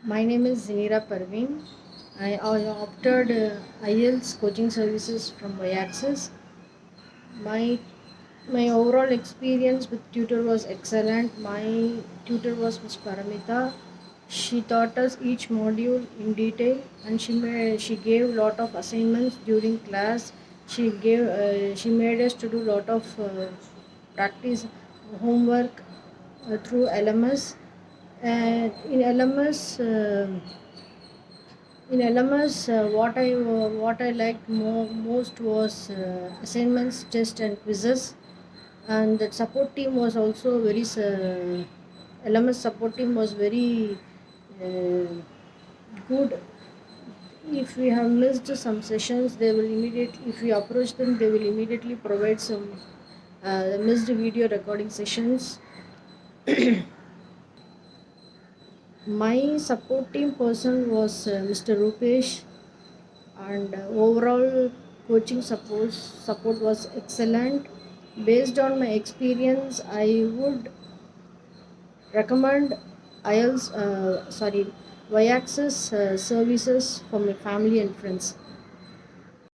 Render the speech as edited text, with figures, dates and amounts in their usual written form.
My name is Zinira Parveen. I opted IELTS coaching services from YAxis. My my overall experience with tutor was excellent. My tutor was Miss Paromita. She taught us each module in detail, and she gave lot of assignments during class. She made us to do lot of practice homework through LMS. And in LMS, what I liked most was assignments, tests, and quizzes. And the support team was also LMS support team was very uh, good. If we have missed some sessions, they will immediately, if we approach them, they will immediately provide some missed video recording sessions. My support team person was Mr. Rupesh, and overall coaching support was excellent. Based on my experience, I would recommend YAxis services for my family and friends.